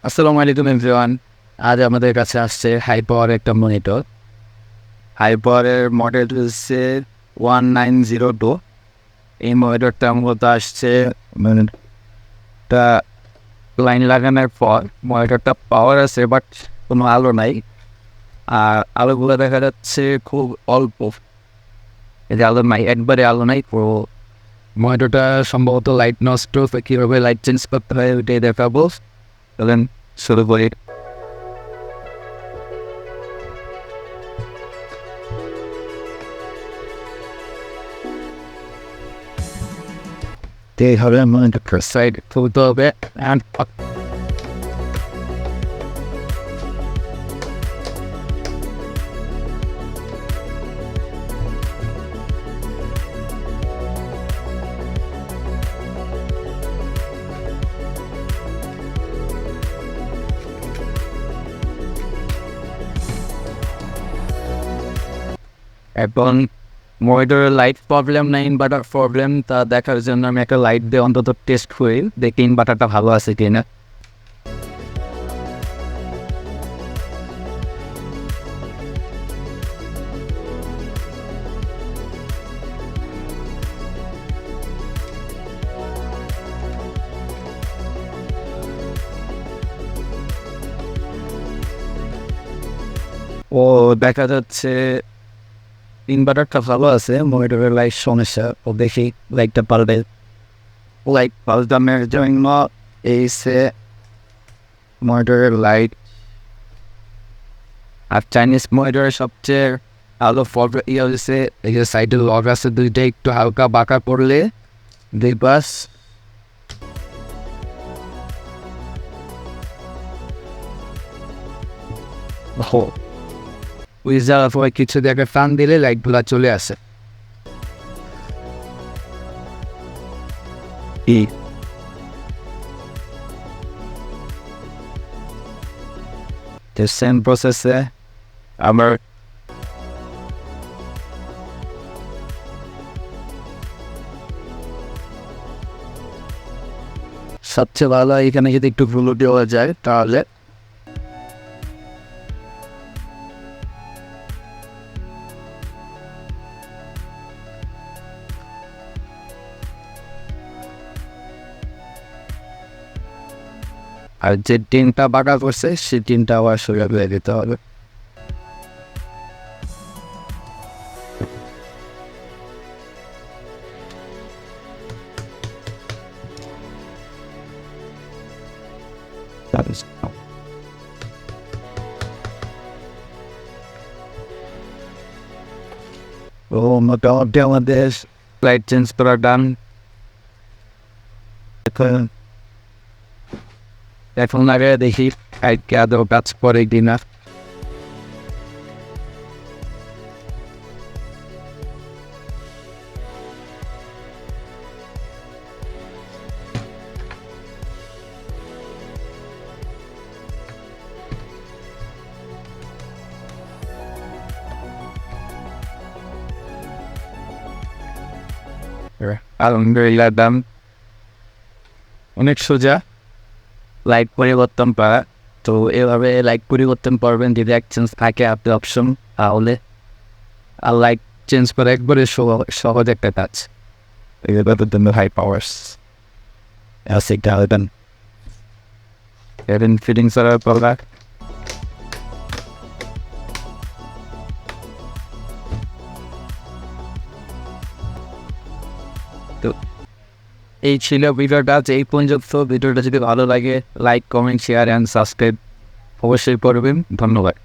আসসালামু আলাইকুম এভরিওয়ান। আজ আমাদের কাছে আসছে হাই পাওয়ার একটা মনিটর। হাই পাওয়ারের মডেল হচ্ছে 1902। এই মনিটরটা মূলত আসছে মানে তা লাইন লাগানোর পর মনিটরটা পাওয়ার আছে বাট কোনো আলো নাই। আর আলোগুলো দেখা যাচ্ছে খুব অল্প, এই যে আলো নাই, একবারে আলো নাই। পুরো মনিটরটা সম্ভবত লাইট নষ্ট, কীভাবে লাইট চেঞ্জ করতে হয় ওইটাই দেখাবো। চলেন শুরু করি। এইভাবে মনিটর সাইড তুলতে হবে অ্যান্ড এখন মনিটরের লাইট প্রবলেম না ইনভার্টার প্রবলেম, তা দেখার জন্য আমি একটা লাইট দিয়ে অন্তত টেস্ট করি, দেখি ইনভার্টারটা ভালো আছে কিনা। ও দেখা যাচ্ছে ইনভার্টারটা ভালো আছে, মনিটরের লাইট সমস্যা। ও দেখি লাইটটা পাল্টে, লাইট পাল্টানোর জন্য এইসে মনিটরের লাইট। আর চাইনিজ মনিটরের সবচেয়ে আলো প্রবলেম হচ্ছে এই যে সাইডের লগ আছে দুইটা একটু হালকা বাঁকা পড়লে দেখবাস ওই যাওয়ার পরে কিছু জায়গায় ফ্যান দিলে লাইটগুলো চলে আসে। সেম প্রসেসে আমার সবচেয়ে ভালো এখানে যদি একটু গ্লু দেওয়া যায় তাহলে আর যে টিনটা বাঁকা করছে সেই টিনটা আবার সোজা করে দিতে হবে। ও মোটামুটি আমাদের লাইট চেঞ্জ করা ডান। এখন আগে দেখি লাইটকে আদৌ কাজ করে কিনা। আলহামদুলিল্লাহ দাম অনেক সোজা লাইট পরিবর্তন করা। তো এভাবে লাইট পরিবর্তন করবেন যদি এক্সচেঞ্জ থাকে আপনি অপশন, তাহলে আর লাইট চেঞ্জ করা একবারে সহজ একটা কাজ। এগুলোর জন্য হাই পাওয়ার্স সেটা হবেন এর ফিটিংস করার পর তো এই ছিল ভিডিওটা। এই পর্যন্ত ভিডিওটা যদি ভালো লাগে like, comment, share and subscribe অবশ্যই করবেন। ধন্যবাদ।